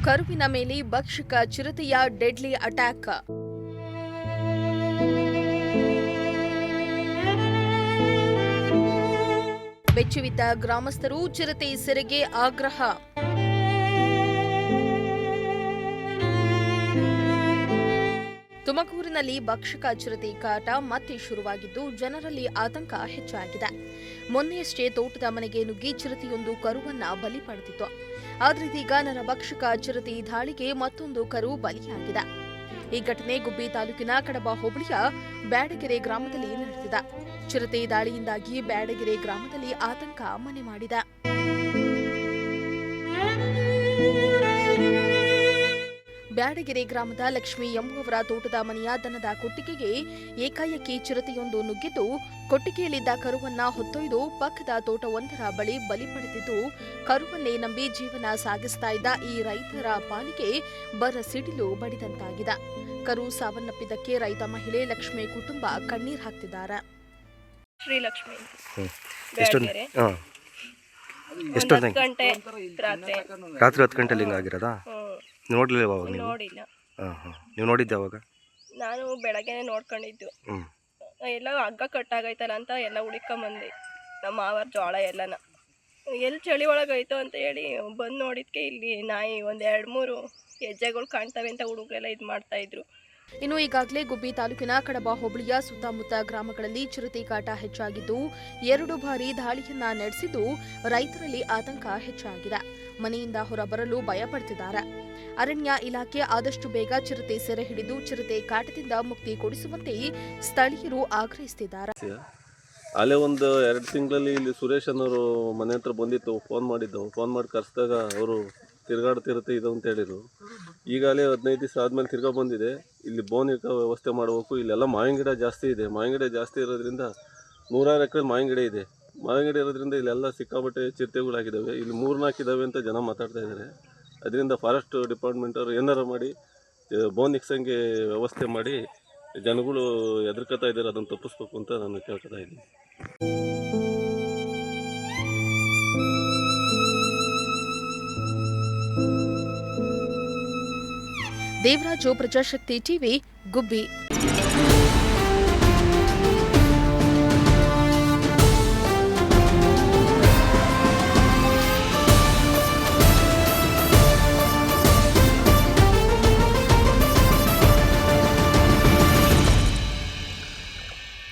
ಕರುವಿನ ಮೇಲೆ ಭಕ್ಷಕ ಚಿರತೆಯ deadly attack. ಬೆಚ್ಚಿವಿದ್ದ ಗ್ರಾಮಸ್ಥರು, ಚಿರತೆ ಸೆರೆಗೆ ಆಗ್ರಹ. ತುಮಕೂರಿನಲ್ಲಿ ಭಕ್ಷಕ ಚಿರತೆ ಕಾಟ ಮತ್ತೆ ಶುರುವಾಗಿದ್ದು ಜನರಲ್ಲಿ ಆತಂಕ ಹೆಚ್ಚಾಗಿದೆ. ಮೊನ್ನೆಯಷ್ಟೇ ತೋಟದ ಮನೆಗೆ ನುಗ್ಗಿ ಚಿರತೆಯೊಂದು ಕರುವನ್ನ ಬಲಿ ಪಡೆದಿತ್ತು. ಆದರೆ ಇದೀಗ ನರಭಕ್ಷಕ ಚಿರತೆ ದಾಳಿಗೆ ಮತ್ತೊಂದು ಕರು ಬಲಿಯಾಗಿದೆ. ಈ ಘಟನೆ ಗುಬ್ಬಿ ತಾಲೂಕಿನ ಕಡಬ ಹೋಬಳಿಯ ಬ್ಯಾಡಗೆರೆ ಗ್ರಾಮದಲ್ಲಿ ನಡೆದಿದೆ. ಚಿರತೆ ದಾಳಿಯಿಂದಾಗಿ ಬ್ಯಾಡಗೆರೆ ಗ್ರಾಮದಲ್ಲಿ ಆತಂಕ ಮನೆ ಮಾಡಿದೆ. ಬ್ಯಾಡಗೆರೆ ಗ್ರಾಮದ ಲಕ್ಷ್ಮಿ ಎಂಬುವವರ ತೋಟದ ಮನೆಯ ದನದ ಕೊಟ್ಟಿಗೆಗೆ ಏಕಾಏಕಿ ಚಿರತೆಯೊಂದು ನುಗ್ಗಿದ್ದು ಕೊಟ್ಟಿಗೆಯಲ್ಲಿದ್ದ ಕರುವನ್ನ ಹೊತ್ತೊಯ್ದು ಪಕ್ಕದ ತೋಟವೊಂದರ ಬಳಿ ಬಲಿ ಪಡೆದಿದ್ದು, ಕರುವನ್ನೇ ನಂಬಿ ಜೀವನ ಸಾಗಿಸ್ತಾ ಇದ್ದ ಈ ರೈತರ ಪಾಲಿಗೆ ಬರ ಸಿಡಿಲು ಬಡಿದಂತಾಗಿದೆ. ಕರು ಸಾವನ್ನಪ್ಪಿದ್ದಕ್ಕೆ ರೈತ ಮಹಿಳೆ ಲಕ್ಷ್ಮಿ ಕುಟುಂಬ ಕಣ್ಣೀರು ಹಾಕ್ತಿದ್ದಾರೆ. ಶ್ರೀಲಕ್ಷ್ಮಿ ರಾತ್ರಿ 10 ಗಂಟೆಲಿ ಹಿಂಗಾಗಿರೋದಾ? ನೋಡ್ಲಿಲ್ಲ ನೋಡಿಲ್ಲ. ನೀವು ನೋಡಿದ್ದೆ ಅವಾಗ? ನಾನು ಬೆಳಗ್ಗೆನೆ ನೋಡ್ಕೊಂಡಿದ್ದು. ಎಲ್ಲ ಹಗ್ಗ ಕಟ್ಟಾಗೈತಲ್ಲ ಅಂತ ಎಲ್ಲ ಹುಡುಕೊಂಬಂದೆ. ನಮ್ಮ ಮಾವರ ಜೋಳ ಎಲ್ಲನ ಎಲ್ಲಿ ಚಳಿ ಒಳಗೈತೋ ಅಂತ ಹೇಳಿ ಬಂದು ನೋಡಿದ್ಕೆ ಇಲ್ಲಿ ನಾಯಿ 1-2-3 ಹೆಜ್ಜೆಗಳು ಕಾಣ್ತವೆ ಅಂತ ಹುಡುಗರೆಲ್ಲ ಇದು ಮಾಡ್ತಾ ಇದ್ರು. ಇನ್ನು ಈಗಾಗಲೇ ಗುಬ್ಬಿ ತಾಲೂಕಿನ ಕಡಬ ಹೋಬಳಿಯ ಸುತ್ತಮುತ್ತ ಗ್ರಾಮಗಳಲ್ಲಿ ಚಿರತೆ ಕಾಟ ಹೆಚ್ಚಾಗಿದ್ದು 2 ಬಾರಿ ದಾಳಿಯನ್ನ ನಡೆಸಿದ್ದು ರೈತರಲ್ಲಿ ಆತಂಕ ಹೆಚ್ಚಾಗಿದೆ. ಮನೆಯಿಂದ ಹೊರಬರಲು ಭಯಪಡುತ್ತಿದ್ದಾರೆ. ಅರಣ್ಯ ಇಲಾಖೆ ಆದಷ್ಟು ಬೇಗ ಚಿರತೆ ಸೆರೆ ಹಿಡಿದು ಚಿರತೆ ಕಾಟದಿಂದ ಮುಕ್ತಿ ಕೊಡಿಸುವಂತೆ ಸ್ಥಳೀಯರು ಆಗ್ರಹಿಸುತ್ತಿದ್ದಾರೆ. ಅಲ್ಲೇ ಒಂದು 2 ತಿಂಗಳಲ್ಲಿ ಇಲ್ಲಿ ಸುರೇಶ್ ಅನ್ನೋರು ಮನೆ ಹತ್ರ ಬಂದಿತ್ತು. ಫೋನ್ ಮಾಡಿ ಕರೆಸಿದಾಗ ಅವರು ತಿರುಗಾಡ್ತಿರುತ್ತೆ ಇದು ಅಂತ ಹೇಳಿದ್ರು. ಈಗಾಗಲೇ 15 ದಿವಸ ಆದಮೇಲೆ ತಿರ್ಗಾ ಬಂದಿದೆ. ಇಲ್ಲಿ ಬೋನಿಕ ವ್ಯವಸ್ಥೆ ಮಾಡಬೇಕು. ಇಲ್ಲೆಲ್ಲ ಮಾವಿನ ಗಿಡ ಜಾಸ್ತಿ ಇದೆ. ಮಾವಿನ ಗಿಡ ಜಾಸ್ತಿ ಇರೋದ್ರಿಂದ 100 ಎಕರೆ ಮಾವಿನ ಗಿಡ ಇದೆ. ಮಾವಿನ ಗಿಡ ಇರೋದ್ರಿಂದ ಇಲ್ಲೆಲ್ಲ ಸಿಕ್ಕಾಪಟ್ಟೆ ಚಿರತೆಗಳಾಗಿದ್ದಾವೆ. ಇಲ್ಲಿ 3-4 ಇದ್ದಾವೆ ಅಂತ ಜನ ಮಾತಾಡ್ತಾ ಇದ್ದಾರೆ. ಅದರಿಂದ ಫಾರೆಸ್ಟ್ ಡಿಪಾರ್ಟ್ಮೆಂಟ್ ಅವರು ಏನಾರು ಮಾಡಿ ಬೋನ್ ಇಕ್ಸಂಗೆ ವ್ಯವಸ್ಥೆ ಮಾಡಿ ಜನಗಳು ಹೆದರ್ಕೋತಾ ಇದ್ದಾರೆ, ಅದನ್ನು ತಪ್ಪಿಸ್ಬೇಕು ಅಂತ ನಾನು ಕೇಳ್ಕೊತಾ ಇದ್ದೀನಿ. ದೇವರಾಜು, ಪ್ರಜಾಶಕ್ತಿ ಟಿವಿ, ಗುಬ್ಬಿ.